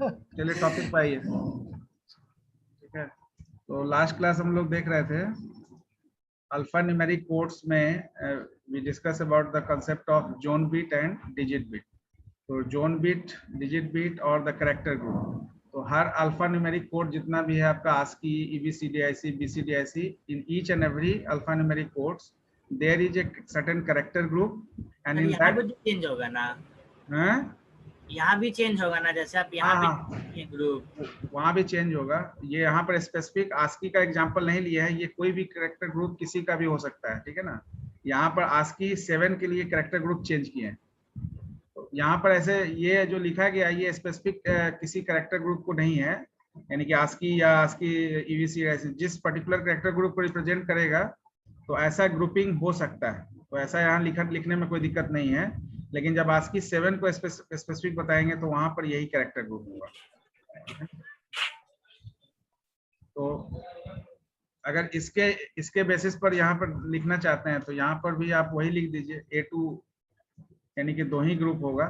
चलिए टॉपिक पे आइए। ठीक है, तो लास्ट क्लास हम लोग देख रहे थे अल्फा न्यूमेरिक कोड्स में we discuss about the concept of zone bit and digit bit. तो जोन बिट, डिजिट बिट और द कैरेक्टर ग्रुप। तो हर अल्फा न्यूमेरिक कोड जितना भी है आपका ASCII, EBCDIC, BCDIC, in each and every alpha numeric codes there is a certain character group and sir in यहाँ that पे तो चेंज होगा ना, हाँ यहाँ भी चेंज होगा ना, जैसे आप यहाँ हाँ, पे ग्रुप। वहां भी चेंज होगा। ये यहाँ पर स्पेसिफिक ASCII का एग्जांपल नहीं लिया है, ये कोई भी कैरेक्टर ग्रुप किसी का भी हो सकता है, ठीक है ना। यहाँ पर ASCII 7 के लिए कैरेक्टर ग्रुप चेंज किए हैं। तो यहाँ पर ऐसे ये जो लिखा गया ये स्पेसिफिक किसी कैरेक्टर ग्रुप को नहीं है, यानी कि ASCII या ASCII EVC ऐसे जिस पर्टिकुलर कैरेक्टर ग्रुप को रिप्रेजेंट करेगा तो ऐसा ग्रुपिंग हो सकता है। तो ऐसा यहाँ लिखने में कोई दिक्कत नहीं है, लेकिन जब ASCII 7 को स्पेसिफिक बताएंगे तो वहां पर यही कैरेक्टर ग्रुप होगा। तो अगर इसके बेसिस पर यहाँ पर लिखना चाहते हैं तो यहाँ पर भी आप वही लिख दीजिए A2, यानी कि दो ही ग्रुप होगा।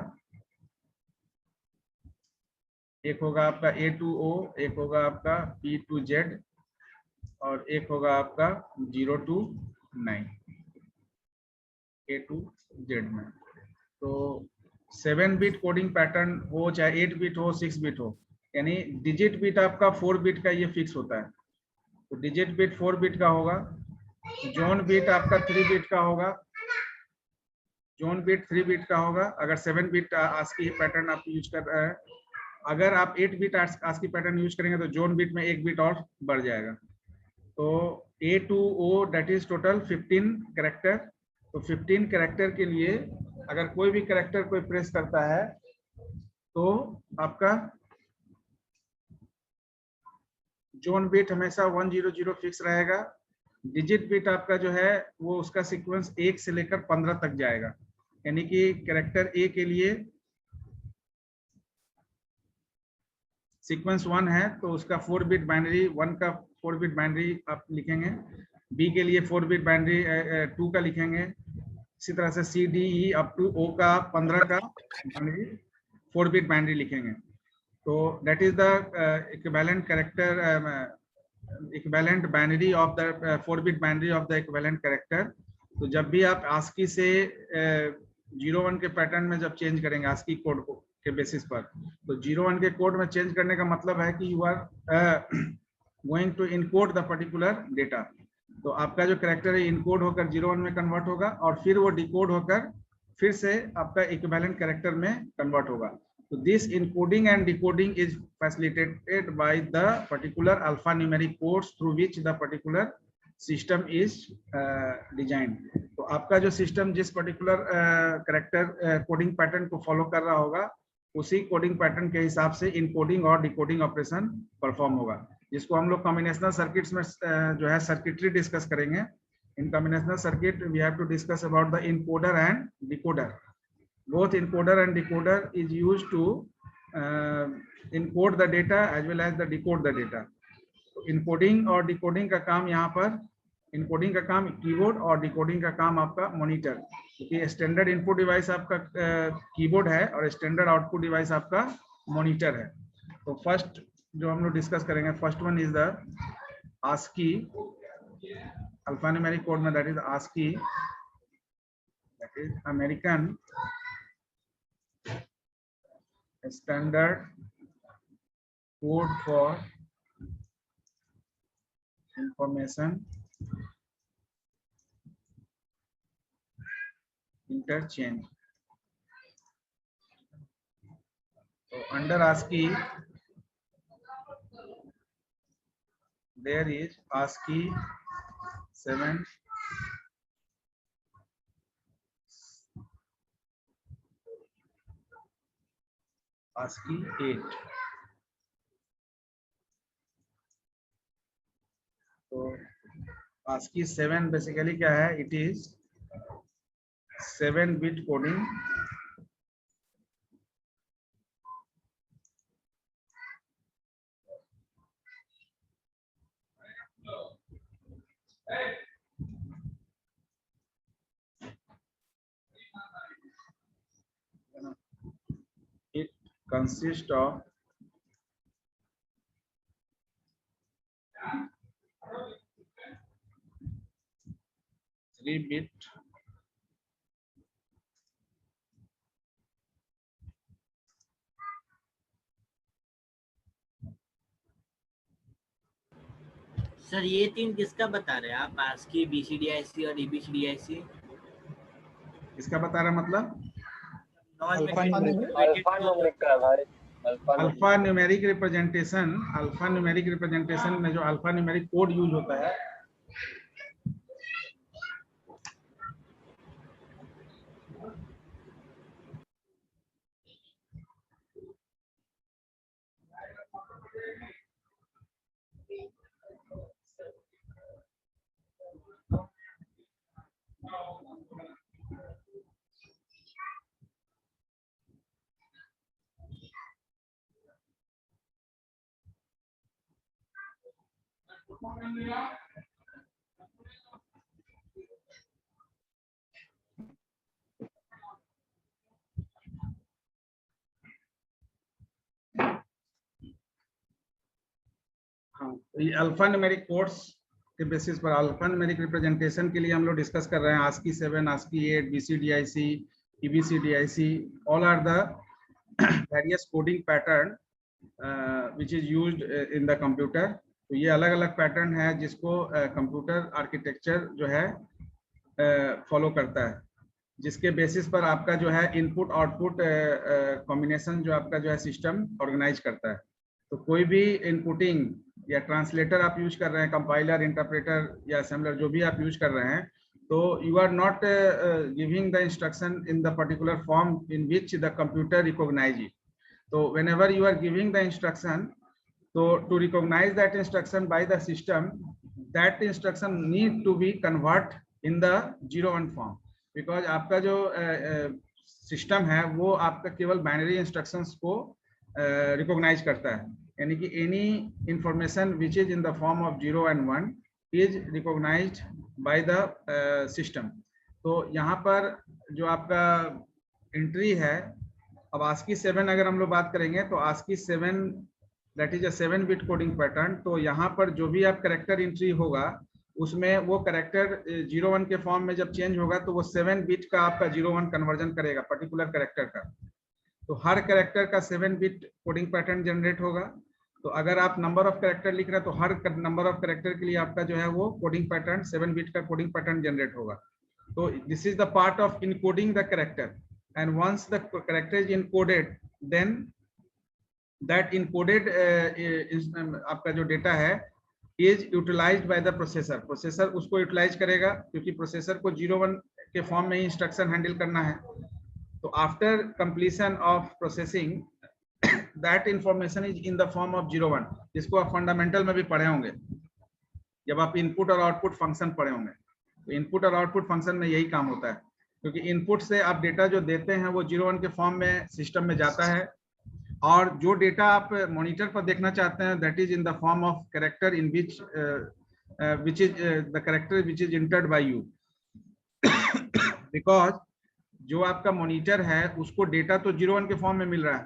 एक होगा आपका A2O, एक होगा आपका P2Z और एक होगा आपका 0 to 9 A2Z में। तो 7 बिट कोडिंग पैटर्न हो चाहे 8 बिट हो 6 बिट हो, यानी डिजिट बिट आपका 4 बिट का ये फिक्स होता है। तो डिजिट बिट 4 बिट का होगा, जोन बिट आपका 3 बिट का होगा, जोन बिट 3 बिट का होगा अगर 7 बिट ASCII पैटर्न आप यूज कर रहे हैं। अगर आप 8 बिट ASCII पैटर्न यूज करेंगे तो जोन बिट में 1 बिट और बढ़ जाएगा। तो A2O that is total 15 character. तो 15 कैरेक्टर के लिए अगर कोई भी कैरेक्टर कोई प्रेस करता है तो आपका जोन बिट हमेशा 100 फिक्स रहेगा। डिजिट बिट आपका जो है वो उसका सीक्वेंस 1 से लेकर 15 तक जाएगा, यानी कि कैरेक्टर ए के लिए सीक्वेंस 1 है तो उसका 4 बिट बाइनरी 1 का 4 बिट बाइनरी आप लिखेंगे, बी के लिए 4 बिट बाइनरी 2 का लिखेंगे, इसी तरह से C D E up to O का 15 का बाइनरी 4 बिट बाइनरी लिखेंगे। तो that is the equivalent character, equivalent binary of the 4 bit binary of the equivalent character. तो जब भी आप ASCII से 01 के पैटर्न में जब चेंज करेंगे ASCII कोड को के बेसिस पर, तो 01 के कोड में चेंज करने का मतलब है कि you are going to encode the particular data. तो आपका जो कैरेक्टर है इनकोड होकर 01 में कन्वर्ट होगा और फिर वो डिकोड होकर फिर से आपका इक्विवेलेंट कैरेक्टर में कन्वर्ट होगा। तो this encoding and decoding is facilitated by the particular alphanumeric codes through which the particular system is designed। तो आपका जो सिस्टम जिस पर्टिकुलर कैरेक्टर कोडिंग पैटर्न को फॉलो कर रहा होगा उसी कोडिंग पैटर्न के हिसाब से इनकोडिंग और डिकोडिंग ऑपरेशन परफॉर्म होगा, जिसको हम लोग कॉम्बिनेशनल सर्किट्स में जो है सर्किटरी डिस्कस करेंगे। In combinational circuit we have to discuss about the encoder and decoder. Both encoder and decoder is used to encode the data as well as the decode the data। तो encoding और decoding का काम यहाँ पर, encoding का काम keyboard और decoding का काम आपका मॉनिटर, क्योंकि स्टैंडर्ड इनपुट डिवाइस आपका कीबोर्ड है और स्टैंडर्ड आउटपुट डिवाइस आपका मॉनिटर है। तो फर्स्ट जो हम लोग डिस्कस करेंगे, first one is the ASCII alphanumeric code में, that is ASCII, that is American standard code for information interchange। So under ASCII there is ASCII 7, ASCII 8। तो ASCII 7 basically क्या है, it is 7 bit coding. It consists of 3-bit sir ये तीन किसका बता रहे हैं आप? ASCII, BCDIC और EBCDIC। इसका बता रहा मतलब अल्फा न्यूमेरिक का भाई, अल्फा न्यूमेरिक रिप्रेजेंटेशन में जो अल्फा न्यूमेरिक कोड यूज होता है, ये अल्फा न्यूमेरिक कोड्स के बेसिस पर अल्फा न्यूमेरिक रिप्रेजेंटेशन के लिए हम लोग डिस्कस कर रहे हैं ASCII 7, ASCII 8, BCDIC, EBCDIC, all are the various coding pattern which is used in the computer। तो ये अलग अलग पैटर्न है जिसको कंप्यूटर आर्किटेक्चर जो है फॉलो करता है, जिसके बेसिस पर आपका जो है इनपुट आउटपुट कॉम्बिनेशन जो आपका जो है सिस्टम ऑर्गेनाइज करता है। तो कोई भी इनपुटिंग या ट्रांसलेटर आप यूज कर रहे हैं, कंपाइलर, इंटरप्रेटर या असेंबलर जो भी आप यूज कर रहे हैं, तो you are not giving the instruction in the particular form in which the computer recognise it. तो whenever you are giving the instruction, so to recognize that instruction by the system, that instruction need to be convert in the 0-1 form, because आपका जो system है वो आपका केवल binary instructions को recognise करता है, यानी कि any information which is in the form of 0 and 1 is recognised by the system. तो यहाँ पर जो आपका एंट्री है, अब ASCII 7 अगर हम लोग बात करेंगे तो ASCII 7 that is a 7-bit coding pattern. तो यहाँ पर जो भी आप करेक्टर एंट्री होगा उसमें वो करेक्टर 0-1 के फॉर्म में जब चेंज होगा तो वो 7-bit का आपका 0-1 कन्वर्जन करेगा पर्टिकुलर करेक्टर का। तो हर करेक्टर का 7-bit कोडिंग पैटर्न जनरेट होगा। तो अगर आप नंबर ऑफ करेक्टर लिख रहे हैं तो हर नंबर ऑफ करेक्टर के लिए आपका जो है वो कोडिंग पैटर्न 7-bit का कोडिंग पैटर्न जनरेट होगा। तो this is the part of encoding the character, and once the character is encoded, then that encoded आपका जो डेटा है is utilized by the processor। Processor उसको यूटिलाइज करेगा क्योंकि processor को 0-1 के फॉर्म में ही इंस्ट्रक्शन हैंडल करना है। तो after completion of processing that information is in the form of 0-1, जिसको आप फंडामेंटल में भी पढ़े होंगे जब आप इनपुट और आउटपुट फंक्शन पढ़े होंगे। तो इनपुट और आउटपुट फंक्शन में यही काम होता है, क्योंकि इनपुट से आप डेटा जो देते हैं वो 0-1 के फॉर्म में सिस्टम में जाता है, और जो डेटा आप मॉनिटर पर देखना चाहते हैं that is in the form of character in which is the character which is entered by you. Because जो आपका मॉनिटर है उसको डेटा तो 0-1 के फॉर्म में मिल रहा है,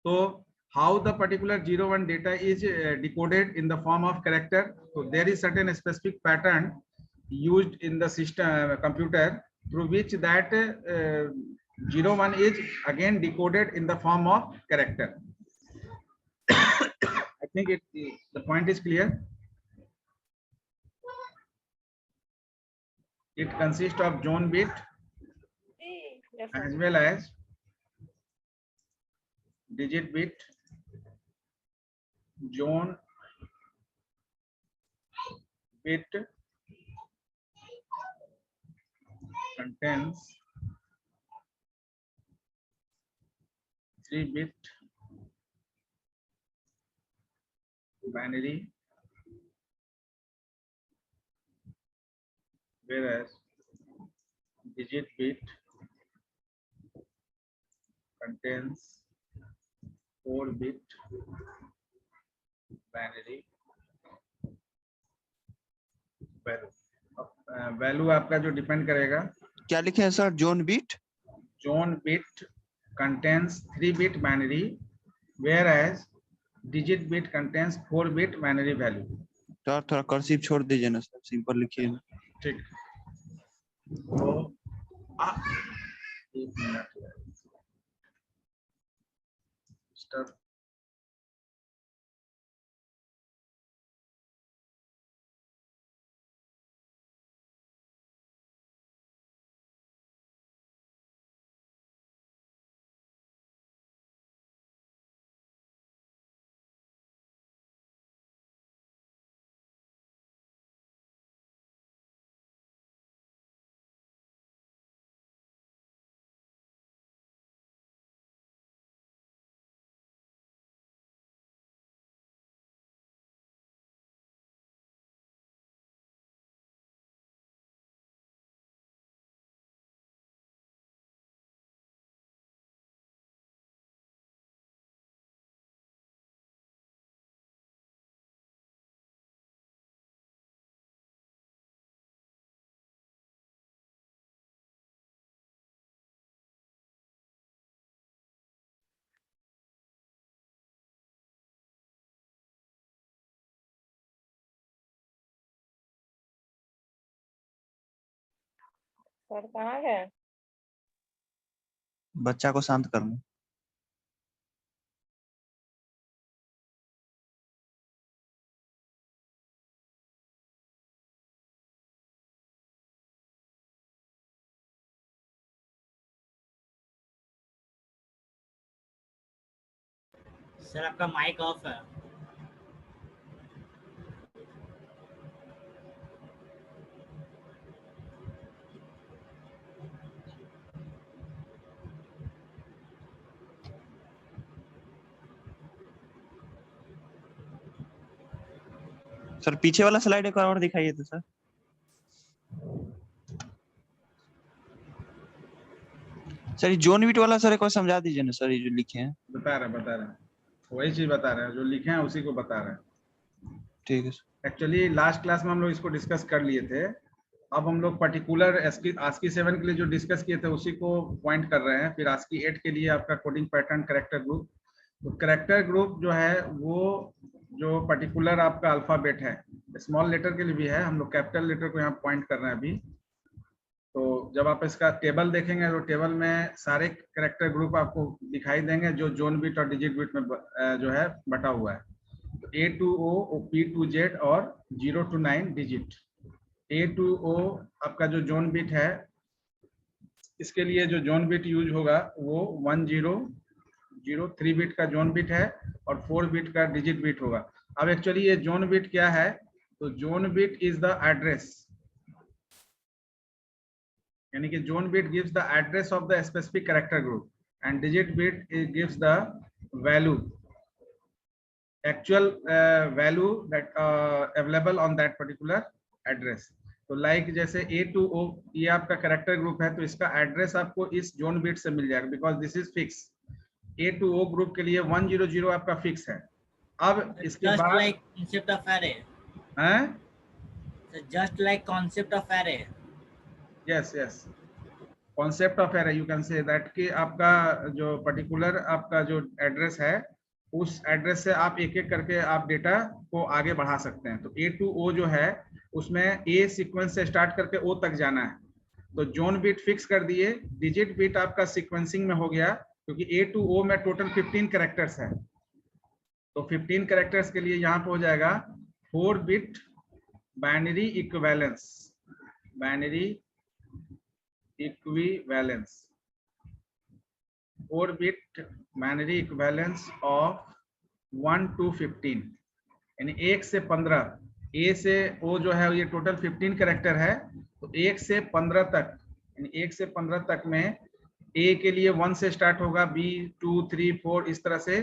तो how the particular 0-1 data is decoded in the form of character, तो there is certain specific pattern used in the system computer through which that 0-1 is again decoded in the form of character। I think the point is clear। It consists of zone bit as well as digit bit। zone bit contains 3-bit binary, whereas digit bit contains 4-bit binary value। Value आपका जो depend करेगा, क्या लिखे हैं sir? Zone bit contains 3-bit binary, whereas digit bit contains 4 bit binary value. Sir थोड़ा cursive छोड़ दीजिए ना सर, सिंपल लिखिए ना। ठीक, तो एक मिनट स्टार्ट। सर कहाँ है? बच्चा को शांत करना। सर आपका माइक ऑफ है। सर पीछे वाला स्लाइड एक बार और दिखाइए तो सर। सर ये जोन बीट वाला सर एक बार समझा दीजिए ना सर, ये जो लिखे हैं। बता रहे हैं, वही चीज बता रहे हैं, जो लिखे हैं उसी को बता रहे हैं। ठीक है सर। एक्चुअली लास्ट क्लास में हम लोग इसको डिस्कस कर लिए थे। अब हम लोग पर्टिकुलर ASCII 7 के लिए जो डिस्कस किए थे उसी को पॉइंट कर रहे हैं। फिर ASCII 8 के लिए आपका कोडिंग पैटर्न कैरेक्टर ग्रुप, तो कैरेक्टर ग्रुप जो है वो जो पर्टिकुलर आपका अल्फाबेट है, स्मॉल लेटर के लिए भी है, हम लोग कैपिटल लेटर को यहाँ पॉइंट कर रहे हैं अभी। तो जब आप इसका टेबल देखेंगे तो टेबल में सारे कैरेक्टर ग्रुप आपको दिखाई देंगे जो जोन बिट और डिजिट बिट में जो है बटा हुआ है। तो A to O, P to Z और 0 to 9 digit. A to O आपका जो जोन बिट है, इसके लिए जो जोन बिट यूज होगा वो 1003 बिट का जोन बिट है और 4 बिट का डिजिट बिट होगा। अब एक्चुअली ये जोन बिट क्या है, तो zone bit is the address, यानी कि zone bit gives the address of the specific character group and digit bit gives the value, actual value that available on that particular address। तो like जैसे A to O ये आपका character group है, तो इसका address आपको इस zone bit से मिल जाएगा because this is fix. A to O group के लिए 100 आपका फिक्स है। अब इसके Just बाद like concept of array. हैं, So just like concept of array. Yes concept of array, you can say that कि आपका जो पर्टिकुलर आपका जो एड्रेस है उस एड्रेस से आप एक एक करके आप डेटा को आगे बढ़ा सकते हैं। तो A to O जो है उसमें A सीक्वेंस से स्टार्ट करके O तक जाना है, तो जोन बिट फिक्स कर दिए। डिजिट बिट आपका सीक्वेंसिंग में हो गया क्योंकि A to O में टोटल 15 कैरेक्टर्स है, तो 15 कैरेक्टर्स के लिए यहाँ पे हो जाएगा 4 bit binary equivalence, binary equivalence 4 bit binary equivalence of 1 to 15, यानी 1 से 15। A से O जो है ये टोटल 15 कैरेक्टर है, तो 1 से 15 तक, यानी 1 से 15 तक में A के लिए 1 से स्टार्ट होगा, B 2 3 4 इस तरह से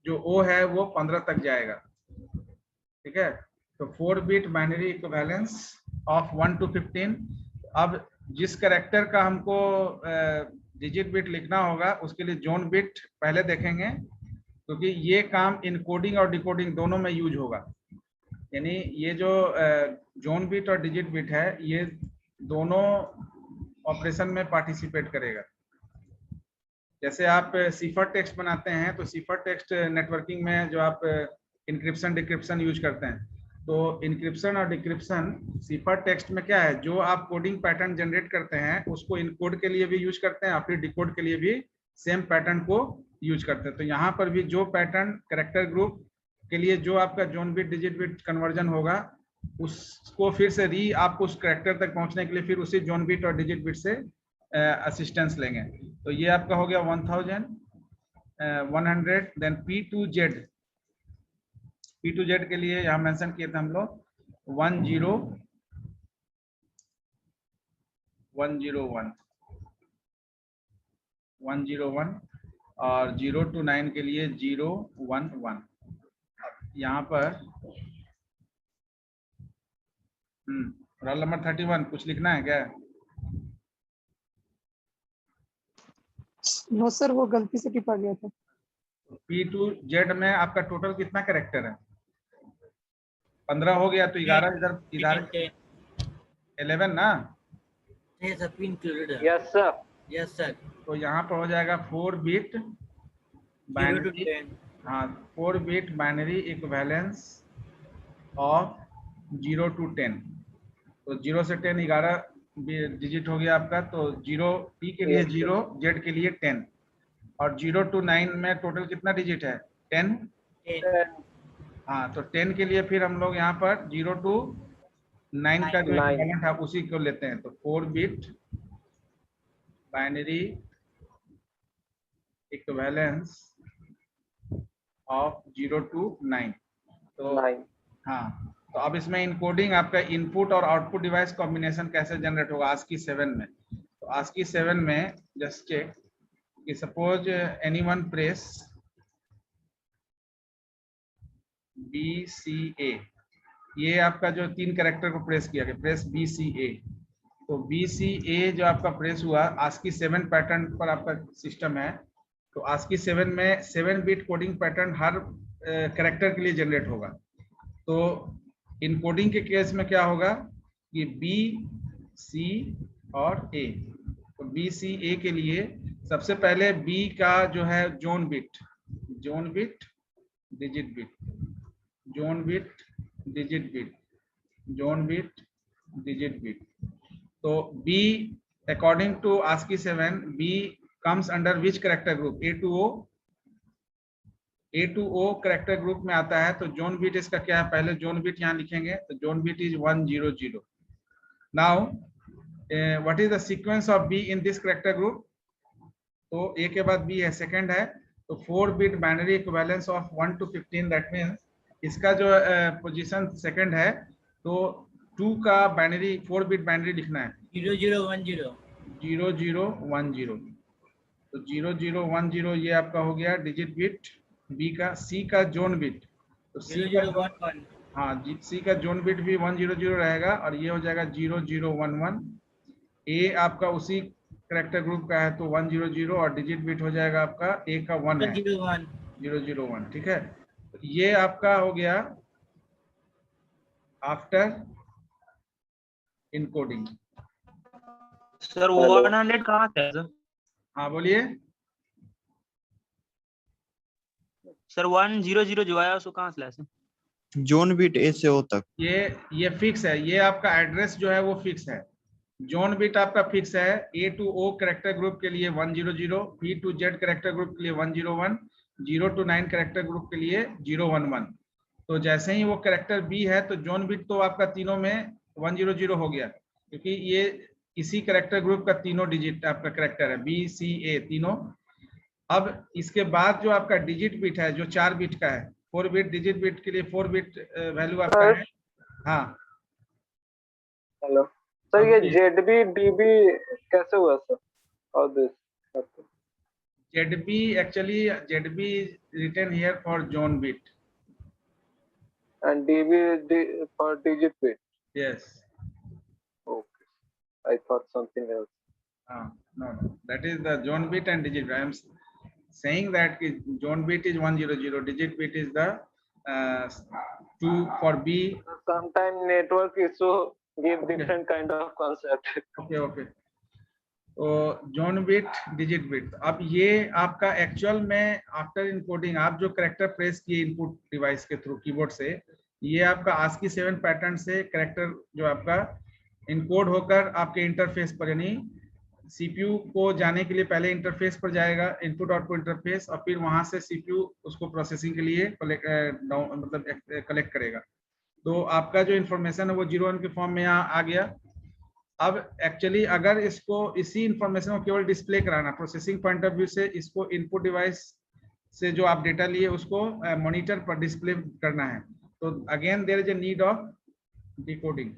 जो O है वो 15 तक जाएगा। ठीक है, तो 4 bit binary equivalence of 1 to 15। अब जिस कैरेक्टर का हमको डिजिट बिट लिखना होगा उसके लिए जोन बिट पहले देखेंगे, क्योंकि ये काम इनकोडिंग और डिकोडिंग दोनों में यूज होगा। यानी ये जो जोन बिट और डिजिट बिट है ये दोनों ऑपरेशन में पार्टिसिपेट करेगा। जैसे आप सिफर टेक्स्ट बनाते हैं तो सिफर टेक्स्ट नेटवर्किंग में जो आप इंक्रिप्शन डिक्रिप्शन यूज करते हैं, तो इंक्रिप्शन और डिक्रिप्शन सिफर टेक्स्ट में क्या है, जो आप कोडिंग पैटर्न जनरेट करते हैं उसको इनकोड के लिए भी यूज करते हैं और फिर डिकोड के लिए भी सेम पैटर्न को यूज करते हैं। तो यहाँ पर भी जो पैटर्न कैरेक्टर ग्रुप के लिए जो आपका zone bit digit bit conversion होगा, उसको फिर से आप उस कैरेक्टर तक पहुंचने के लिए फिर उसी जोन बिट और डिजिट बिट से असिस्टेंस लेंगे। तो ये आपका हो गया 1100। देन P2Z के लिए यहाँ मेंशन किए थे हम लोग 101 और 0 to 9 के लिए 011। यहाँ पर रोल नंबर 31 कुछ लिखना है क्या? नो सर, वो गलती से टिपा गया था। P2Z में आपका टोटल कितना कैरेक्टर है? 15 हो गया, तो 11 इधर 11 ना? ये सब इंक्लूडेड है। Yes sir. Yes sir. तो यहाँ पर हो जाएगा 4 बिट 0 to बाइनरी। 10। हाँ, 4 bit binary equivalence of 0 to 10। तो 0 से 10 11 डिजिट हो गया आपका। तो 0 P के लिए 0, Z के लिए 10 और 0 to 9 में टोटल कितना डिजिट है? 10। हाँ, तो 10 के लिए फिर हम लोग यहाँ पर 0 to 9 का जो इक्विवेलेंट है उसी को लेते हैं। तो 4 bit binary equivalence of 0 to 9। तो 9। हाँ, तो अब इसमें इनकोडिंग आपका इनपुट और आउटपुट डिवाइस कॉम्बिनेशन कैसे जनरेट होगा ASCII 7 में। तो ASCII 7 में जस्ट चेक कि सपोज एनीवन प्रेस BCA, ये आपका जो 3 कैरेक्टर को प्रेस किया गया, प्रेस BCA। तो BCA जो आपका प्रेस हुआ ASCII 7 पैटर्न पर आपका सिस्टम है, तो ASCII 7 में 7 बिट कोडिंग पैटर्न हर कैरेक्टर के लिए जनरेट होगा। तो इनकोडिंग के केस में क्या होगा कि B, C और A। तो B, C, A के लिए सबसे पहले B का जो है zone bit digit bit, zone bit digit bit, zone bit digit bit. तो B according to ASCII 7 B comes under which character group? A to O character group में आता है। तो जोन बिट इसका क्या है, पहले जोन बिट यहाँ लिखेंगे। तो zone bit is 100। Now what is the sequence of B in this character group? तो A के बाद B है, सेकंड है। तो 4 bit binary equivalence of 1 to 15, that means इसका जो पोजीशन सेकंड है। तो 2 का बाइनरी 4 बिट बाइनरी लिखना है 0010। 0010। तो 0010 ये आपका हो गया डिजिट बिट B का। C का जोन बिट, तो C का 0011। हाँ जी, C का जोन बिट भी 100 रहेगा और ये हो जाएगा 0011। A आपका उसी कैरेक्टर ग्रुप का है तो 100 और डिजिट बिट हो जाएगा आपका A का 1 है 001। ठीक है, तो ये आपका हो गया आफ्टर इनकोडिंग। सर 100 कहाँ से है सर? हाँ बोलिए सर 100 जो आया उसको कहाँ से लाया सर? जोन बिट A से O तक। ये फिक्स है, ये आपका एड्रेस जो है वो फिक्स है। जोन बिट आपका फिक्स है। A to O character group के लिए 100, P to Z character group के लिए 101, 0 to 9 कैरेक्टर ग्रुप के लिए 011। तो जैसे ही वो कैरेक्टर B है तो जोन बिट तो आपका तीनों में 100 हो गया, क्योंकि ये इसी कैरेक्टर ग्रुप का तीनों डिजिट आपका कैरेक्टर है B, C, A तीनों। अब इसके बाद जो आपका डिजिट बिट है जो 4 बिट का है, 4 बिट डिजिट बिट के लिए 4 बिट वैल्यू आपका है। हाँ हेलो सर, ये ZB DB कैसे हुआ सर? और this ZB actually ZB is written here for zone bit. and DB for digit bit. Yes. Okay, I thought something else. No, that is the zone bit and digit. I am saying that zone bit is 100, digit bit is the 2 for B. Sometimes network issue give different kind of concept. Okay. तो zone bit, digit bit. अब ये आपका actual में after encoding आप जो character press किए input device के through keyboard से, ये आपका ASCII 7 पैटर्न से करेक्टर जो आपका इनकोड होकर आपके इंटरफेस पर, यानी सीपीयू को जाने के लिए पहले इंटरफेस पर जाएगा, इनपुट आउटपुट इंटरफेस, और फिर वहां से सीपीयू उसको प्रोसेसिंग के लिए कलेक्ट करेगा। तो आपका जो इंफॉर्मेशन है वो 01 के फॉर्म में यहाँ आ गया। अब एक्चुअली अगर इसको इसी इंफॉर्मेशन को केवल डिस्प्ले कराना, प्रोसेसिंग पॉइंट ऑफ व्यू से इसको इनपुट डिवाइस से जो आप डेटा लिए उसको मॉनिटर पर डिस्प्ले करना है, तो again there is a need of decoding,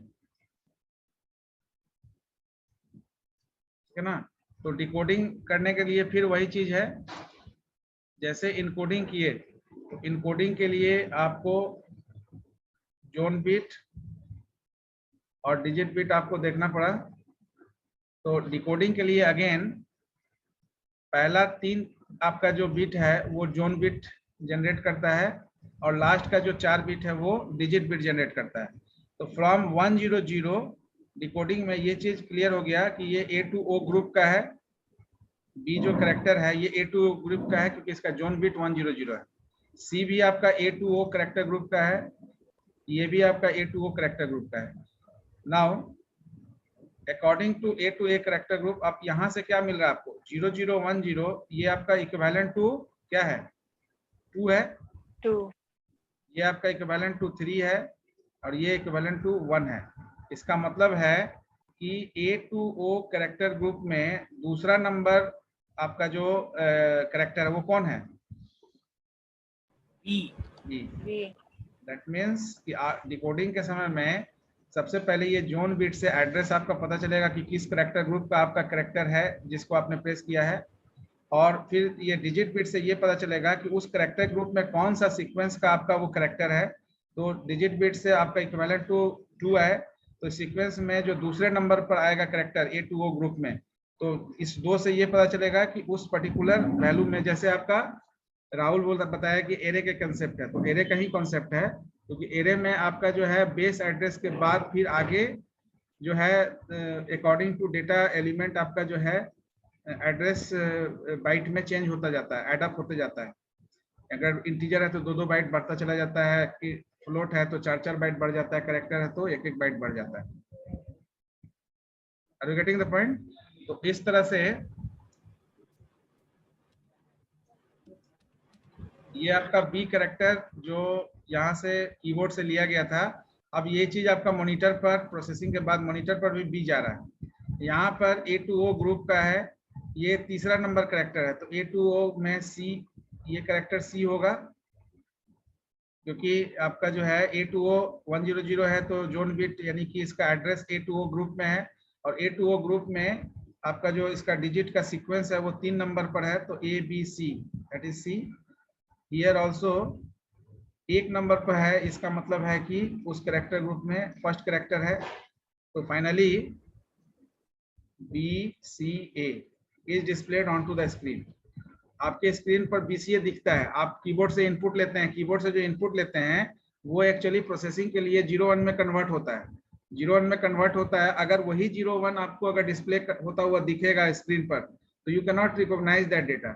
है ना। तो डिकोडिंग करने के लिए फिर वही चीज है, जैसे इनकोडिंग किए, तो इनकोडिंग के लिए आपको जोन बिट और डिजिट बिट आपको देखना पड़ा। तो डिकोडिंग के लिए अगेन पहला 3 आपका जो बिट है वो जोन बिट जनरेट करता है, और लास्ट का जो 4 बिट है वो डिजिट बिट जनरेट करता है। तो फ्रॉम 100 डिकोडिंग में ये चीज क्लियर हो गया कि ये A to O ग्रुप का है, B जो करेक्टर है ये A to O ग्रुप का है क्योंकि इसका जोन बिट 100 है। C भी आपका A to O character group का है, ये भी आपका A to O character group का है। Now according to A to A character group, आप यहाँ से क्या मिल रहा है आपको 0010, ये आपका इक्विवेलेंट टू क्या है 2 है, 2, ये आपका इक्विवेलेंट टू 3 है, और ये इक्विवेलेंट टू 1 है। इसका मतलब है कि A to O character group में दूसरा नंबर आपका जो करेक्टर है वो कौन है, E। B, दैट मीन्स कि डिकोडिंग के समय में सबसे पहले ये जोन बिट से एड्रेस आपका पता चलेगा कि किस करेक्टर ग्रुप का आपका करेक्टर है जिसको आपने प्रेस किया है, और फिर ये डिजिट बिट से ये पता चलेगा कि उस करेक्टर ग्रुप में कौन सा सीक्वेंस का आपका वो करेक्टर है। तो डिजिट बिट से आपका इक्विवेलेंट टू 2 है, तो सीक्वेंस में जो दूसरे नंबर पर आएगा character A to O group में, तो इस 2 से ये पता चलेगा कि उस पर्टिकुलर वैल्यू में, जैसे आपका राहुल बताया कि एरे के कंसेप्ट है, तो एरे का ही कॉन्सेप्ट है, क्योंकि एरे में आपका जो है बेस एड्रेस के बाद फिर आगे जो है अकॉर्डिंग टू डेटा एलिमेंट आपका जो है एड्रेस बाइट में चेंज होता जाता है, एडअप होते जाता है। अगर इंटीजर है तो 2-2 बाइट बढ़ता चला जाता है, कि फ्लोट है तो 4-4 बाइट बढ़ जाता है, करेक्टर है तो 1-1 बाइट बढ़ जाता है। Are you getting the point? तो इस तरह से ये आपका बी करेक्टर जो यहाँ से कीबोर्ड से लिया गया था, अब ये चीज आपका मॉनिटर पर प्रोसेसिंग के बाद मॉनिटर पर भी बी जा रहा है। यहाँ पर A to O ग्रुप का है, ये तीसरा नंबर करेक्टर है, तो A to O में C, ये करेक्टर C होगा, क्योंकि आपका जो है A to O 100 है, तो जोन बिट यानी कि इसका address A to O group में है, और A to O ग्रुप में आपका जो इसका डिजिट का सीक्वेंस है वो 3 नंबर पर है, तो A B C, that is C। Here also 1 number पर है, इसका मतलब है कि उस करेक्टर ग्रुप में फर्स्ट करेक्टर है। तो finally BCA is displayed on to the screen. आपके स्क्रीन पर BCA दिखता है, आप कीबोर्ड से इनपुट लेते हैं, कीबोर्ड से जो इनपुट लेते हैं वो एक्चुअली प्रोसेसिंग के लिए 01 में कन्वर्ट होता है, 01 में कन्वर्ट होता है। अगर वही 01 आपको अगर डिस्प्ले होता हुआ दिखेगा स्क्रीन पर, तो you can not recognise that data.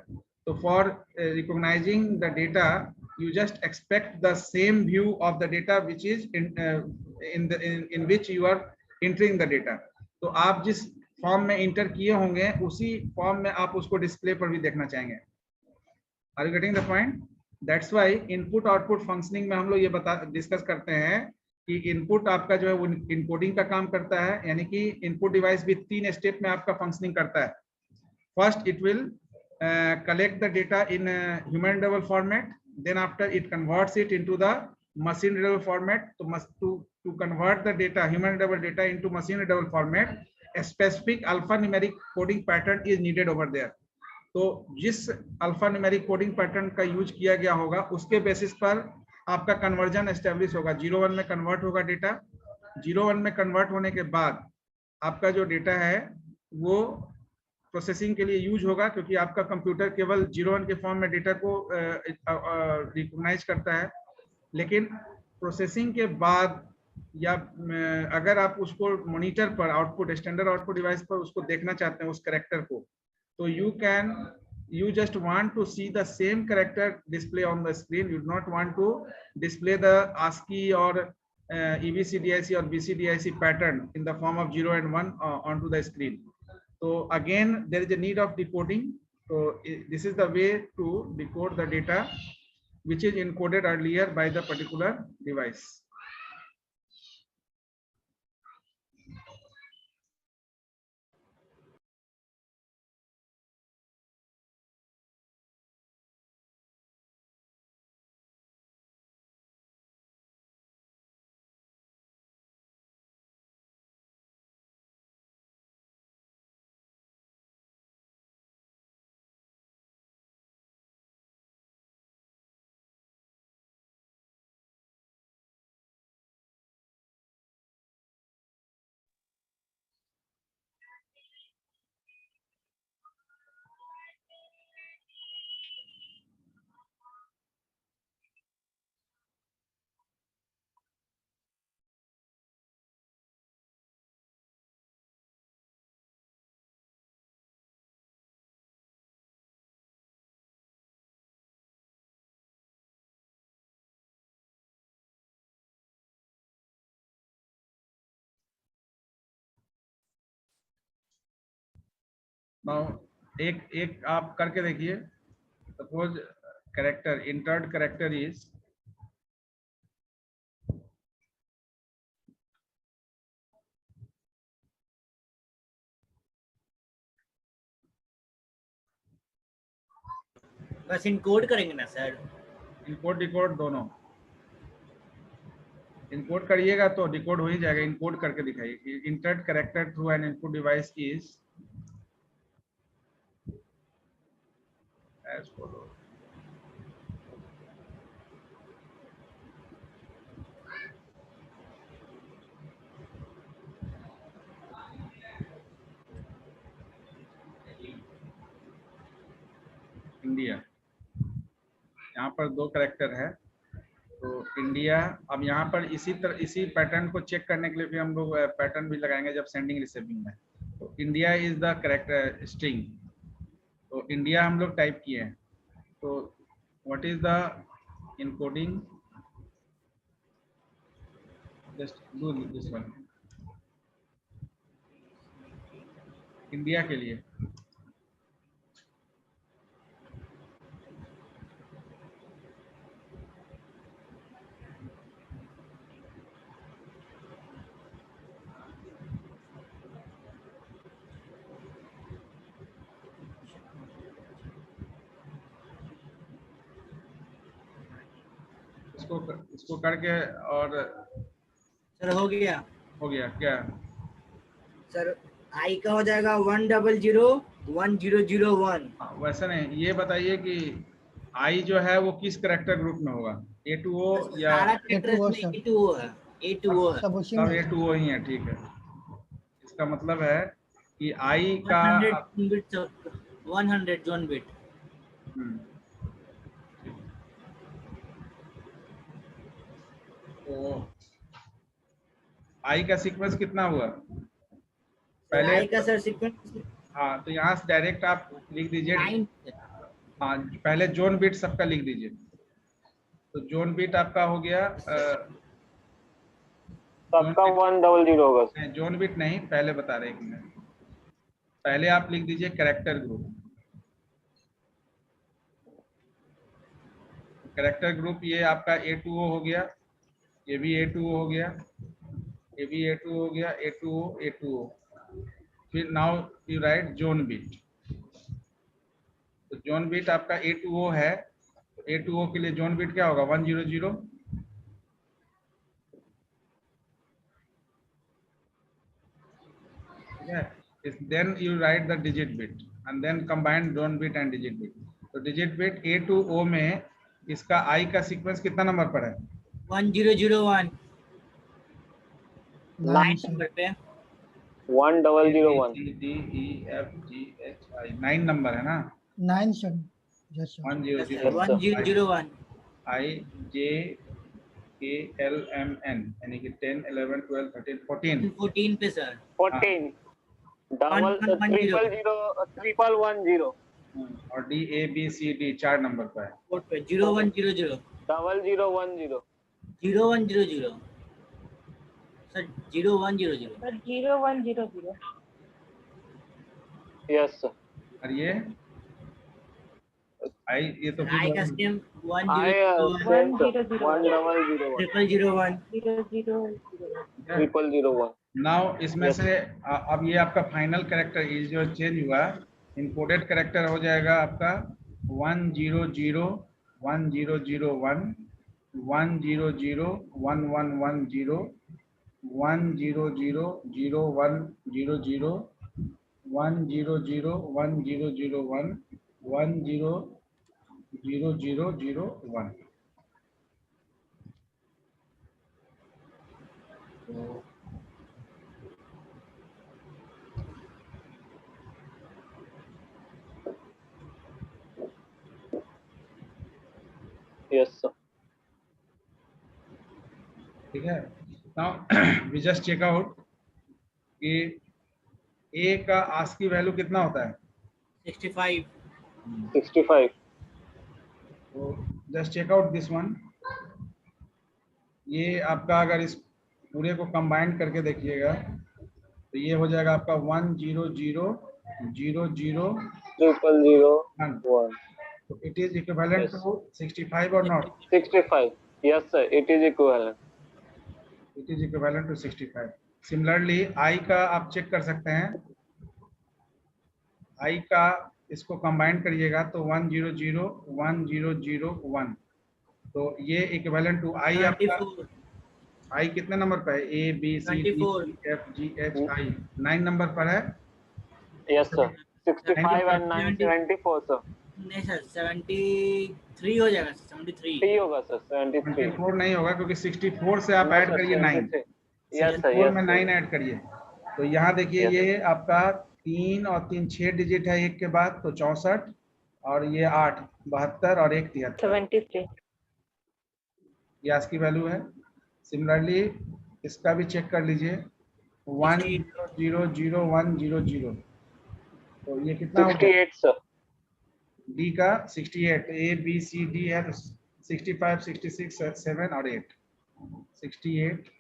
तो for recognising the data you just expect the same view of the data which is in which you are entering the data। तो आप जिस फॉर्म में इंटर किए होंगे उसी फॉर्म में आप उसको डिस्प्ले पर भी देखना चाहेंगे। Are you getting the point? That's why input output functioning में हम लोग ये डिस्कस करते हैं कि इनपुट आपका जो है वो इनकोडिंग का काम करता है, यानी कि इनपुट डिवाइस भी 3 स्टेप में आपका फंक्शनिंग करता है। First it will collect the data in human table format, then after it converts it into the machine readable format। to convert the data, human readable data, into machine readable format, a specific alphanumeric coding pattern is needed over there। तो जिस alphanumeric coding pattern का use किया गया होगा उसके basis पर आपका conversion establish होगा। 01 में कन्वर्ट होगा डेटा, 01 में कन्वर्ट होने के बाद आपका जो डेटा है वो प्रोसेसिंग के लिए यूज होगा, क्योंकि आपका कंप्यूटर केवल 01 के फॉर्म में डेटा को रिकॉग्नाइज करता है। लेकिन प्रोसेसिंग के बाद या अगर आप उसको मॉनिटर पर आउटपुट स्टैंडर्ड आउटपुट डिवाइस पर उसको देखना चाहते हैं उस कैरेक्टर को, तो you just want to see the same character display on the screen. You do not want to display the ASCII or EBCDIC or BCDIC pattern in the form of 0 and 1 onto the screen. So again, there is a need of decoding. So this is the way to decode the data which is encoded earlier by the particular device. Now, एक आप करके देखिए. Suppose character entered character is बस encode करेंगे ना sir? Encode decode दोनों. Encode करिएगा तो डिकोड हो ही जाएगा. इनकोड करके दिखाइए. entered character through an input device is as follows. India. यहाँ पर दो कैरेक्टर है. तो इंडिया. अब यहाँ पर इसी पैटर्न को चेक करने के लिए भी हम लोग पैटर्न भी लगाएंगे जब सेंडिंग रिसीविंग में. तो India is the character string. तो इंडिया हम लोग टाइप किए हैं. तो what is the encoding? Just do this one. India के लिए इसको करके और सर हो गया. हो गया क्या? सर आई का हो जाएगा 1001001. वैसा नहीं. ये बताइए कि आई जो है वो किस कैरेक्टर ग्रुप में होगा? A2O या सारा कैरेक्टर इसमें A2O है. A2O है. सब A2O ही है. ठीक है. इसका मतलब है कि आई का 100 जोन बिट. तो आई का सीक्वेंस कितना हुआ पहले? आई पहले? का सर सीक्वेंस. हाँ, तो यहाँ से डायरेक्ट आप लिख दीजिए. 9. हाँ, पहले जोन बिट सबका लिख दीजिए. तो जोन बिट आपका हो गया. सबका 100 होगा. जोन बिट नहीं, पहले बता रहे हैं. पहले आप लिख दीजिए कैरेक्टर ग्रुप. कैरेक्टर ग्रुप ये आपका A2O हो गया. ये भी A2O हो गया. ये भी A2O हो गया. A2O A2O. फिर now you right zone bit. तो जोन बिट आपका A2O है. A2O के लिए जोन बिट क्या होगा? 100. Then you write the digit bit and then combine zone bit and digit bit. तो digit bit A2O में इसका I का सीक्वेंस कितना नंबर पर है? 1001. 9 नंबर पे. 1001. D E F G H I 9 number है ना? 9 sir. Yes sir. 100 1001. I J KLMN यानी कि 10, 11, 12, 13, 14 14 पे सर 14 डबल 300 और DABCD 4 नंबर पर है। कोड पे 0100 0010 0100 सर 0100 सर 0100 यस सर और ये आई ये तो आई का सेम आई 1001 सेम 1001 0001 0001 नाउ इसमें Yes. से अब ये आपका फाइनल कैरेक्टर जो चेंज हुआ इनकोडेड कैरेक्टर हो जाएगा आपका 100 1001 100 1110 100 0100 100 100001 यस सर ठीक है। Now we just check out कि ए का आस्की वैल्यू कितना होता है 65 65 तो just check out this one. ये आपका अगर इस पूरे को कंबाइन करके देखिएगा तो ये हो जाएगा आपका 1000001 तो it is equivalent Yes. To 65 और not 65 yes sir it is equivalent it is equivalent to 65। Similarly I का आप चेक कर सकते हैं आई का इसको कंबाइन करिएगा तो 10001 तो ये इक्विवेलेंट टू आई आपका 24 आई कितने नंबर पर है A B C D 24 E F G H I 9 number पर है। yes sir 65 and 974 sir नहीं सर 73 हो जाएगा 73 3 होगा sir 73 24 नहीं होगा क्योंकि 64 से आप ऐड करिए 9 yes sir 64 yes में 9 ऐड करिए तो यहाँ देखिए Yes, ये आपका 3 और 3 6 डिजिट है एक के बाद तो 64 और ये 8 72 और 1 73 73 ये आज की वैल्यू है। सिमिलरली इसका भी चेक कर लीजिए 1000100 तो ये कितना हो गया 68 sir डी का 68 ए बी सी डी है तो 65 66 7 और 8 68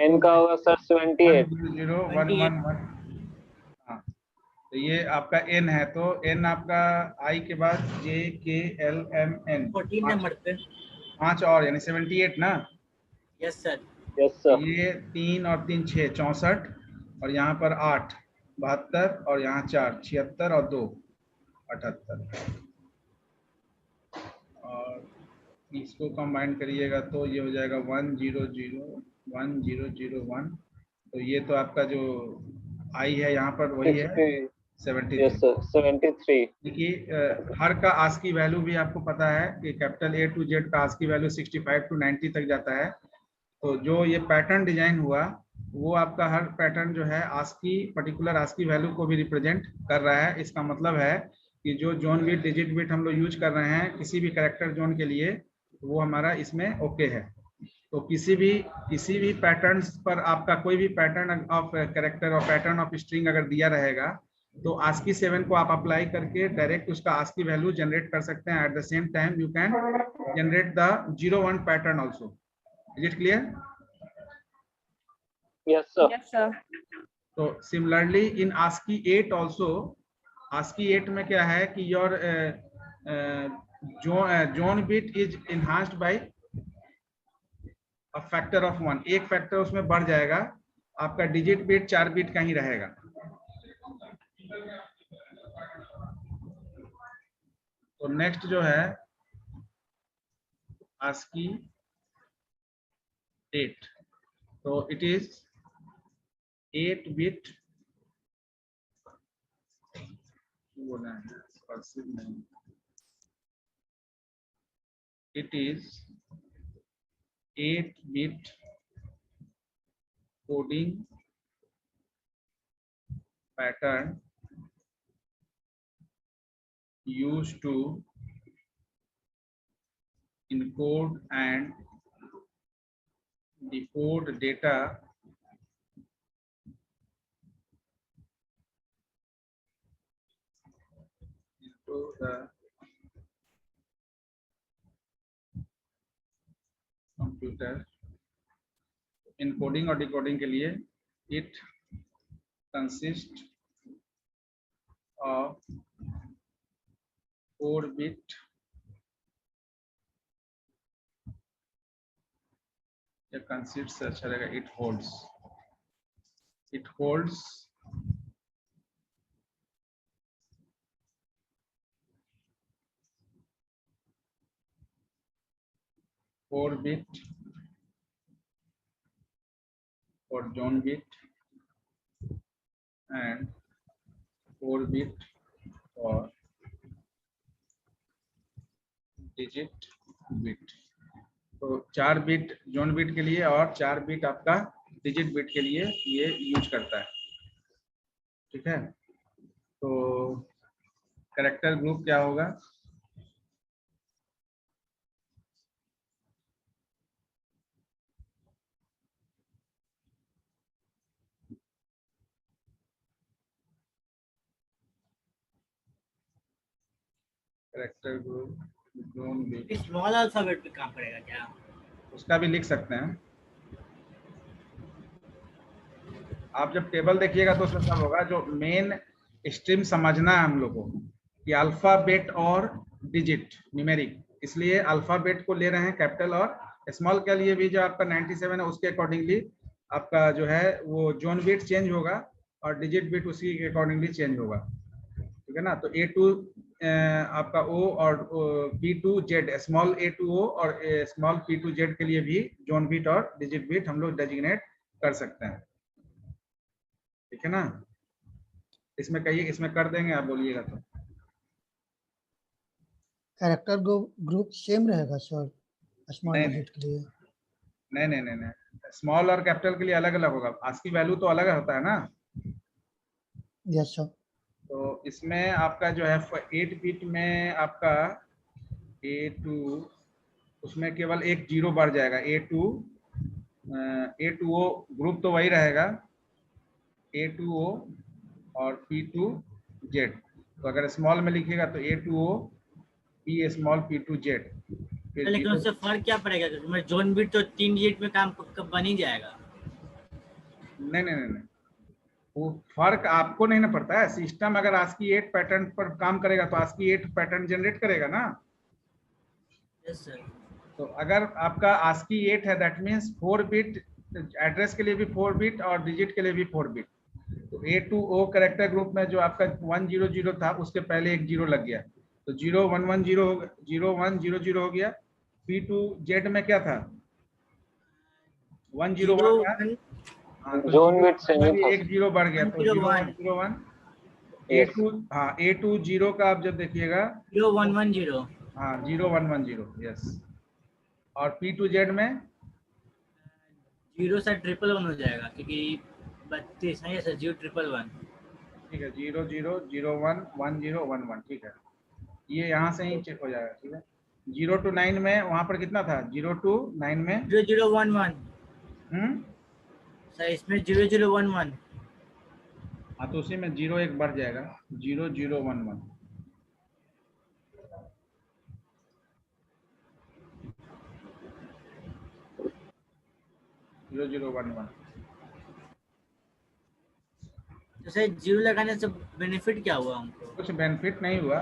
n का होगा sir 78 1000111 हाँ तो ये आपका n है तो n आपका i के बाद j k l m n 14 number पे 5 और यानी 78 ना यस सर yes sir ये 3 और 3 6 64 और यहाँ पर 8 72 और यहाँ 4 76 और 2 78 और इसको कंबाइन करिएगा तो ये हो जाएगा 1001001 तो ये तो आपका जो आई है यहाँ पर वही है 73। yes sir 73 देखिए हर का आस्की वैल्यू भी आपको पता है कि कैपिटल A to Z का आस्की वैल्यू 65 to 90 तक जाता है तो जो ये पैटर्न डिजाइन हुआ वो आपका हर पैटर्न जो है आस्की पर्टिकुलर आस्की वैल्यू को भी रिप्रेजेंट कर रहा है। इसका मतलब है कि जो जोन बिट डिजिट बिट हम लोग यूज कर रहे हैं किसी भी कैरेक्टर जोन के लिए वो हमारा इसमें ओके है। तो किसी भी पैटर्न पर आपका कोई भी पैटर्न ऑफ कैरेक्टर और पैटर्न ऑफ स्ट्रिंग अगर दिया रहेगा तो ASCII 7 को आप अप्लाई करके डायरेक्ट उसका ASCII वैल्यू जनरेट कर सकते हैं। At the same time you can generate the 01 pattern also. Is it clear? yes sir yes sir तो सिमिलरली इन ASCII 8 आल्सो ASCII 8 में क्या है कि your zone bit is enhanced by a factor of 1 एक फैक्टर उसमें बढ़ जाएगा आपका डिजिट बिट 4 बिट का ही रहेगा। तो नेक्स्ट जो है ASCII 8 तो इट इज 8 बिट बोलना है it is 8 bit coding pattern used to encode and decode data into the computer. Encoding और डिकोडिंग के लिए इट कंसिस्ट ऑफ 4 बिट या कंसिस्ट से अच्छा रहेगा, it holds 4 bit for John bit and 4 bit for digit bit। तो 4 bit John bit के लिए और 4 बिट आपका डिजिट बिट के लिए ये यूज करता है। ठीक है, तो कैरेक्टर ग्रुप क्या होगा? Character group John bit, small alphabet पे काम करेगा क्या? उसका भी लिख सकते हैं आप। जब टेबल देखिएगा तो उसमें सब होगा। जो मेन स्ट्रीम समझना है हम लोग को कि अल्फाबेट और डिजिट न्यूमेरिक, इसलिए अल्फाबेट को ले रहे हैं कैपिटल, और स्मॉल के लिए भी जो आपका 97 है उसके अकॉर्डिंगली आपका जो है वो जॉन बिट चेंज होगा और डिजिट बिट उसी के अकॉर्डिंगली चेंज होगा। ठीक है ना, तो A2 आपका O और P2 Z, small A2 O और स्मॉल P2 Z के लिए भी जॉन बिट और डिजिट बिट हम लोग डेजिग्नेट कर सकते हैं। ठीक है ना, इसमें कहिए, इसमें कर देंगे आप बोलिएगा तो। कैरेक्टर ग्रुप सेम रहेगा सर स्मॉल नहीं डिजिट के लिए? नहीं नहीं नहीं नहीं, स्मॉल और कैपिटल के लिए अलग अलग होगा। ASCII वैल्यू तो अलग होता है ना। Yes sir. तो इसमें आपका जो है 8 बिट में आपका A2, उसमें केवल एक जीरो बढ़ जाएगा। A2O ग्रुप तो वही रहेगा, A2O और P2Z। तो अगर स्मॉल में लिखिएगा तो A2O P स्मॉल P2Z। लेकिन उससे फर्क क्या पड़ेगा? क्योंकि जॉन बिट तो 3 डिजिट में काम बन ही जाएगा। नहीं नहीं नहीं, वो फर्क आपको नहीं ना पड़ता है। सिस्टम अगर ASCII 8 पैटर्न पर काम करेगा तो ASCII 8 पैटर्न जनरेट करेगा ना। Yes sir. तो अगर आपका ASCII 8 है, दैट मीन्स 4 बिट एड्रेस के लिए भी 4 बिट और डिजिट के लिए भी 4 बिट। तो A2O कैरेक्टर ग्रुप में जो आपका 100 था उसके पहले एक जीरो लग गया, तो 0110 0100 हो गया। P2Z में क्या था? 101 था। हाँ, तो जोन बिट से नहीं था। एक जीरो बढ़ गया तो 0101। A2 हाँ A20 का आप जब देखिएगा 0110। हाँ 0110, यस। और P2Z में 0 से 111 हो जाएगा क्योंकि 32 है सर। 01111। ठीक है, 00011011, ठीक है, ये यहाँ से ही चेक हो जाएगा। ठीक है, 0 to 9 में वहाँ पर कितना था? 0 to 9 में 0011 सर। इसमें 0011। हाँ, तो उसी में 0 एक बढ़ जाएगा, 0011। तो सर 0 लगाने से बेनिफिट क्या हुआ हमको? कुछ बेनिफिट नहीं हुआ,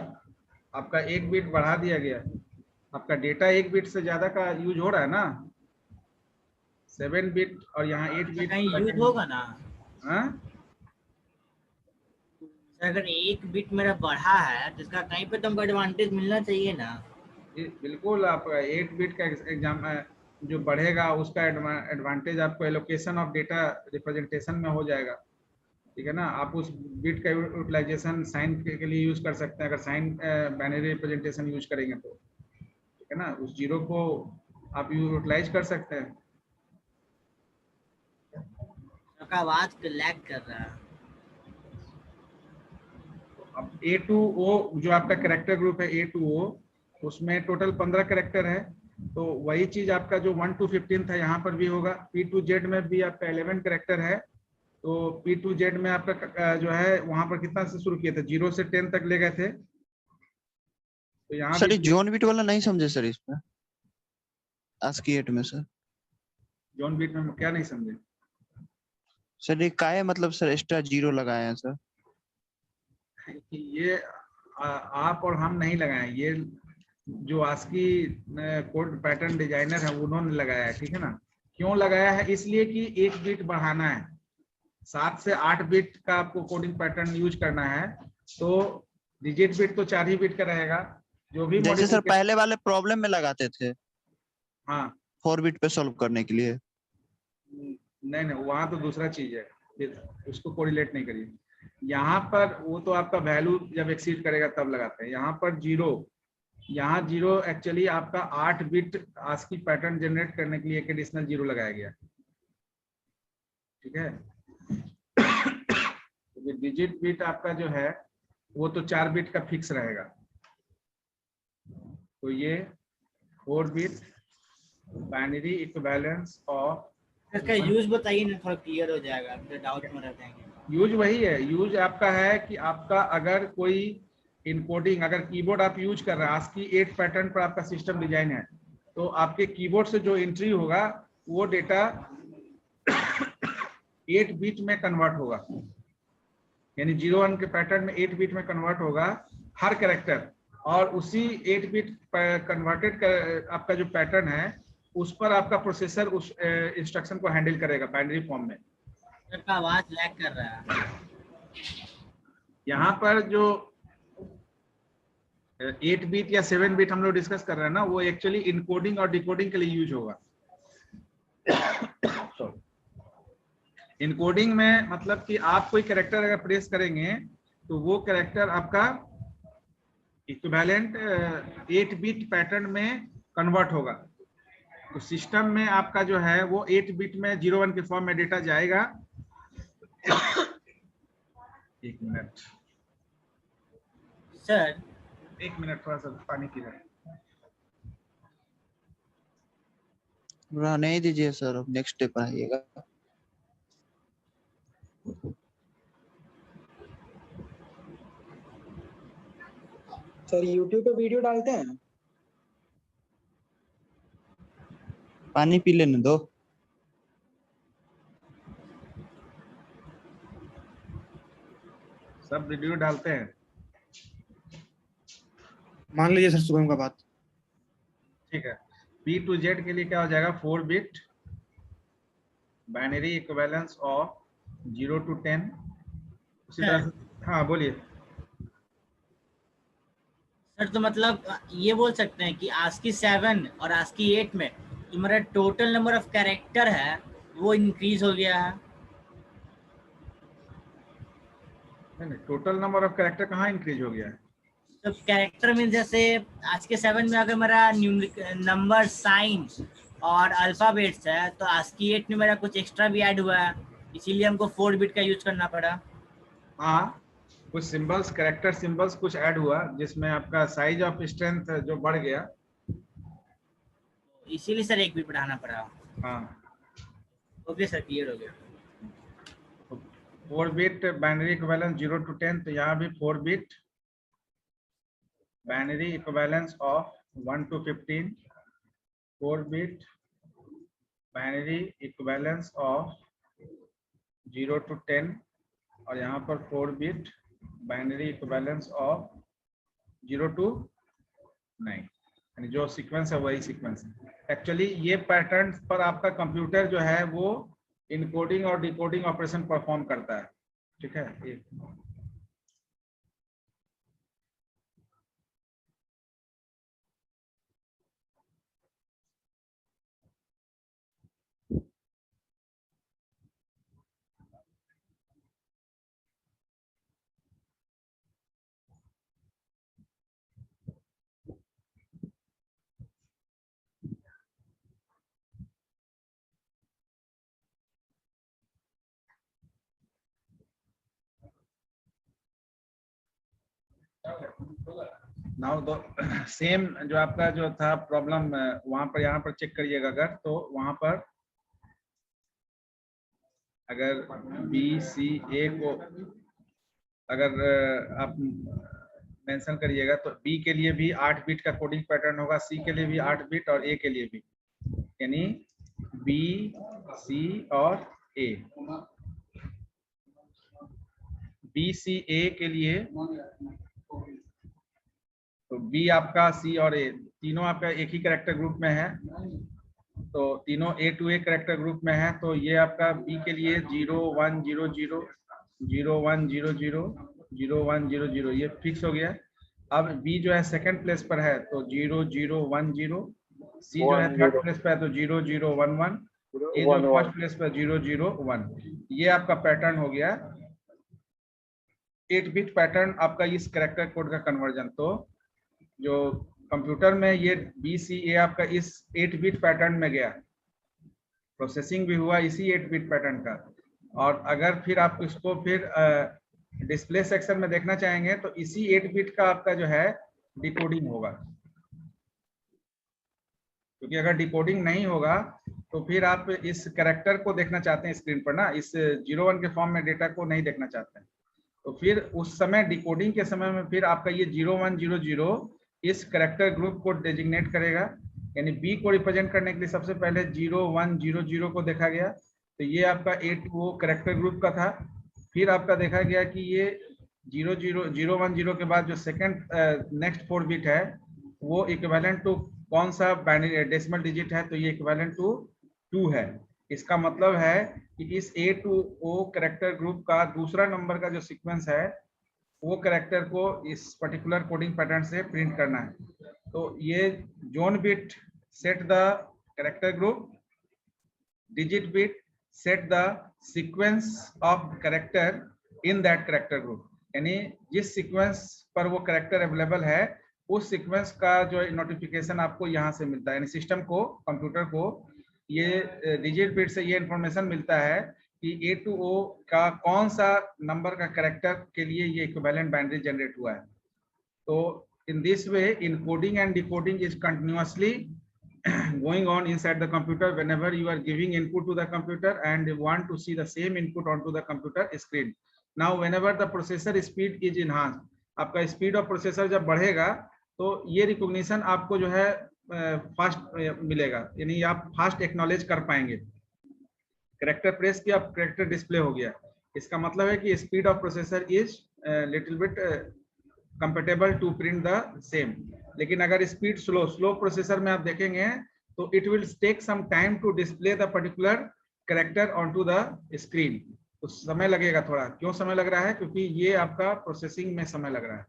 आपका एक बिट बढ़ा दिया गया। आपका डेटा एक बिट से ज्यादा का यूज हो रहा है ना, 7 बिट और यहाँ 8 बिट कहीं यूज होगा ना? हाँ, अगर एक बिट मेरा बढ़ा है तो इसका कहीं पे तुमको एडवांटेज मिलना चाहिए ना? बिल्कुल। आप 8 बिट का एग्जाम जो बढ़ेगा उसका एडवांटेज आपको एलोकेशन ऑफ डेटा रिप्रेजेंटेशन में हो जाएगा। ठीक है ना, आप उस बिट का यूटिलाइजेशन साइन के लिए यूज कर सकते हैं, अगर साइन बाइनरी रिप्रेजेंटेशन यूज करेंगे तो। ठीक है ना, उस जीरो को आप यूटिलाइज कर सकते हैं। आपका आवाज लैग कर रहा है। अब A2O जो आपका कैरेक्टर ग्रुप है A2O, उसमें टोटल 15 कैरेक्टर है। तो वही चीज आपका जो 1 to 15 था यहाँ पर भी होगा। P2Z में भी आपका 11 कैरेक्टर है, तो P2Z में आपका जो है वहां पर कितना से शुरू किए थे, 0 से 10 तक ले गए थे। तो यहाँ सर ये भी जोन बिट वाला नहीं समझे सर इसमें, ASCII 8 में सर। जॉन बीट में क्या नहीं समझे? सर ये काहे मतलब सर एक्स्ट्रा 0 लगाए हैं सर? ये आप और हम नहीं लगाए, ये जो ASCII कोड पैटर्न डिजाइनर है उन्होंने लगाया है, ठीक है ना। क्यों लगाया है? इसलिए कि 1 बिट बढ़ाना है, 7 से 8 बिट का आपको कोडिंग पैटर्न यूज करना है, तो डिजिट बिट तो 4 ही बिट का रहेगा। जो भी जैसे सर modification- पहले वाले प्रॉब्लम में लगाते थे हाँ 4 बिट पे सॉल्व करने के लिए। नहीं नहीं, वहां तो दूसरा चीज है, फिर उसको कोरिलेट नहीं करिए। यहाँ पर वो तो आपका वैल्यू जब एक्सीड करेगा तब लगाते हैं। यहाँ पर 0, यहाँ 0 एक्चुअली आपका 8 बिट ASCII पैटर्न जनरेट करने के लिए एक एडिशनल 0 लगाया गया, ठीक है। तो डिजिट बिट आपका जो है वो तो 4 बिट का फिक्स रहेगा। तो ये 4 बिट बाइनरी इक्विवेलेंस ऑफ इसका यूज बताइए ना, थोड़ा क्लियर हो जाएगा, फिर डाउट में रह जाएंगे। यूज वही है। यूज आपका है कि आपका अगर कोई इनकोडिंग, अगर कीबोर्ड आप यूज कर रहे हैं, ASCII 8 पैटर्न पर आपका सिस्टम डिजाइन है, तो आपके कीबोर्ड से जो एंट्री होगा वो डेटा 8 बिट में कन्वर्ट होगा, यानी 01 के पैटर्न में 8 बिट में कन्वर्ट होगा हर कैरेक्टर, और उसी 8 बिट कन्वर्टेड आपका जो पैटर्न है उस पर आपका प्रोसेसर उस इंस्ट्रक्शन को हैंडल करेगा बाइनरी फॉर्म में। सर का आवाज लैग कर रहा है। यहाँ पर जो 8 बिट या 7 बिट हम लोग डिस्कस कर रहे हैं ना, वो एक्चुअली इनकोडिंग और डिकोडिंग के लिए यूज होगा। इनकोडिंग में मतलब कि आप कोई कैरेक्टर अगर प्रेस करेंगे तो वो कैरेक्टर आपका इक्विवेलेंट 8 बिट पैटर्न में कन्वर्ट होगा। तो सिस्टम में आपका जो है वो 8 बिट में 01 के फॉर्म में डेटा जाएगा। एक मिनट सर थोड़ा सा पानी पी रहा है। रहने ही दीजिए सर, अब नेक्स्ट स्टेप पर आइएगा। सर यूट्यूब पे वीडियो डालते हैं? पानी पी लेने दो। सब वीडियो डालते हैं। मान लीजिए सर शुभम का बात। ठीक है, P2Z के लिए क्या हो जाएगा, 4 bit binary equivalence of 0 to 10। उसी तरह से हाँ बोलिए। सर तो मतलब ये बोल सकते हैं कि ASCII 7 और ASCII 8 में तुम्हारा टोटल नंबर ऑफ कैरेक्टर है वो इंक्रीज हो गया है। नहीं, टोटल नंबर ऑफ कैरेक्टर कहाँ इंक्रीज हो गया है? तो कैरेक्टर में जैसे ASCII 7 में अगर मेरा नंबर, साइन और अल्फाबेट्स है, तो ASCII 8 में मेरा कुछ एक्स्ट्रा भी ऐड हुआ है, इसीलिए हमको 4 बिट का यूज करना पड़ा। हाँ, कुछ सिंबल्स, कैरेक्टर सिंबल्स कुछ ऐड हुआ जिसमें आपका साइज ऑफ स्ट्रेंथ जो बढ़ गया, इसीलिए सर 1 बिट बढ़ाना पड़ा। हाँ। ओके सर, क्लियर हो गया। 4 बिट बाइनरी इक्विवेलेंस 0 to 10, तो यहाँ भी 4 bit binary equivalence of 1 to 15, 4 bit binary equivalence of 0 to 10, और यहाँ पर 4 bit binary equivalence of 0 to 9, यानी जो सीक्वेंस है वही सीक्वेंस है। एक्चुअली ये पैटर्न पर आपका कंप्यूटर जो है वो इनकोडिंग और डिकोडिंग ऑपरेशन परफॉर्म करता है, ठीक है। नाउ दो सेम जो आपका जो था प्रॉब्लम वहां पर यहाँ पर चेक करिएगा अगर तो वहां पर अगर बी सी ए को अगर आप मेंशन करिएगा तो बी के लिए भी 8 बिट का कोडिंग पैटर्न होगा, सी के लिए भी 8 बिट और ए के लिए भी, यानी बी सी और ए। बी सी ए के लिए तो बी आपका सी और ए तीनों आपका एक ही कैरेक्टर ग्रुप में है, तो तीनों ए टू ए कैरेक्टर ग्रुप में है, तो ये आपका बी के लिए 0 1 0 0 0 1 0 0 0 1 0 0 ये फिक्स हो गया। अब बी जो है सेकंड प्लेस पर है तो 0 0 1 0, सी जो है थर्ड प्लेस पर है तो 0 0 1 1, ए जो फर्स्ट प्लेस पर 0 0 1। ये आपका पैटर्न हो गया 8 बिट पैटर्न आपका इस कैरेक्टर कोड का कन्वर्जन। तो जो कंप्यूटर में ये BCA आपका इस 8 बिट पैटर्न में गया, प्रोसेसिंग भी हुआ इसी 8 बिट पैटर्न का। और अगर फिर आप इसको फिर डिस्प्ले सेक्शन में देखना चाहेंगे तो इसी 8 बिट का आपका जो है डिकोडिंग होगा, क्योंकि अगर डिकोडिंग नहीं होगा तो फिर आप इस कैरेक्टर को देखना चाहते हैं स्क्रीन पर ना, इस 01 के फॉर्म में डेटा को नहीं देखना चाहते हैं, तो फिर उस समय डिकोडिंग के समय में फिर आपका ये 0100 इस कैरेक्टर ग्रुप को डेजिग्नेट करेगा, यानी बी को रिप्रेजेंट करने के लिए सबसे पहले 0100 को देखा गया, तो ये आपका A2O कैरेक्टर ग्रुप का था। फिर आपका देखा गया कि ये 010 के बाद जो सेकंड नेक्स्ट 4 बिट है वो इक्विवेलेंट टू कौन सा बाइनरी डेसिमल डिजिट है, तो ये इक्विवेलेंट टू 2 है। इसका मतलब है कि इस A2O कैरेक्टर ग्रुप का दूसरा नंबर का जो सीक्वेंस है वो कैरेक्टर को इस पर्टिकुलर कोडिंग पैटर्न से प्रिंट करना है। तो ये zone bit set the character group, digit bit set the sequence of character in that character group, यानी जिस सीक्वेंस पर वो कैरेक्टर अवेलेबल है उस सीक्वेंस का जो नोटिफिकेशन आपको यहाँ से मिलता है, यानी सिस्टम को, कंप्यूटर को ये डिजिट बिट से ये इंफॉर्मेशन मिलता है कि A2O का कौन सा नंबर का कैरेक्टर के लिए ये इक्विवेलेंट बाइनरी जनरेट हुआ है। तो in this way encoding and decoding is continuously going on inside the computer whenever you are giving input to the computer and want to see the same input onto the computer screen. Now whenever the processor speed is enhanced, आपका speed of processor जब बढ़ेगा तो ये recognition आपको जो है fast मिलेगा, यानी आप फास्ट एक्नॉलेज कर पाएंगे। कैरेक्टर प्रेस किया, कैरेक्टर डिस्प्ले हो गया, इसका मतलब है कि speed of processor is little bit compatible to print the same. लेकिन अगर स्पीड स्लो प्रोसेसर में आप देखेंगे तो it will take some time to display the particular character onto the screen, तो समय लगेगा थोड़ा। क्यों समय लग रहा है? क्योंकि ये आपका प्रोसेसिंग में समय लग रहा है,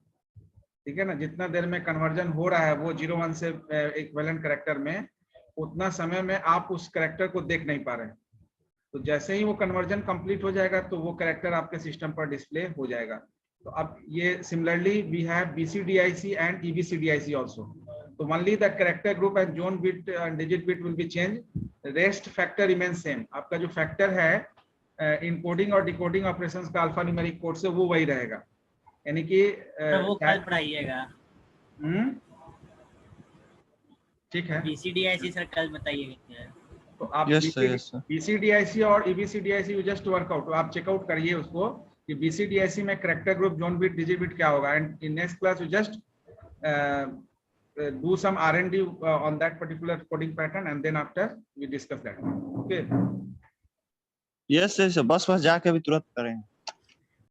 ठीक है ना। जितना देर में कन्वर्जन हो रहा है वो 01 से इक्विवेलेंट कैरेक्टर में, उतना समय में आप उस कैरेक्टर को देख नहीं पा रहे हैं। तो जैसे ही वो कन्वर्जन कंप्लीट हो जाएगा तो वो कैरेक्टर आपके सिस्टम पर डिस्प्ले हो जाएगा। तो अब ये similarly we have BCDIC and EBCDIC also. तो only the character group and zone bit and digit bit will be change, rest factor remain same. आपका जो फैक्टर है इनकोडिंग और डिकोडिंग ऑपरेशंस का अल्फा न्यूमेरिक कोड से वो वही रहेगा, यानी कि वो कल पढ़ाइएगा। ठीक है, BCDIC सर कल बताइएगा। तो आप BCDIC और EBCDIC यू जस्ट वर्कआउट, आप चेकआउट करिए उसको कि BCDIC में character group, zone bit, digit bit क्या होगा, and in next class you just do some R&D on that particular coding pattern and then after we discuss that. Okay. Yes, बस जाके भी तुरंत करेंगे।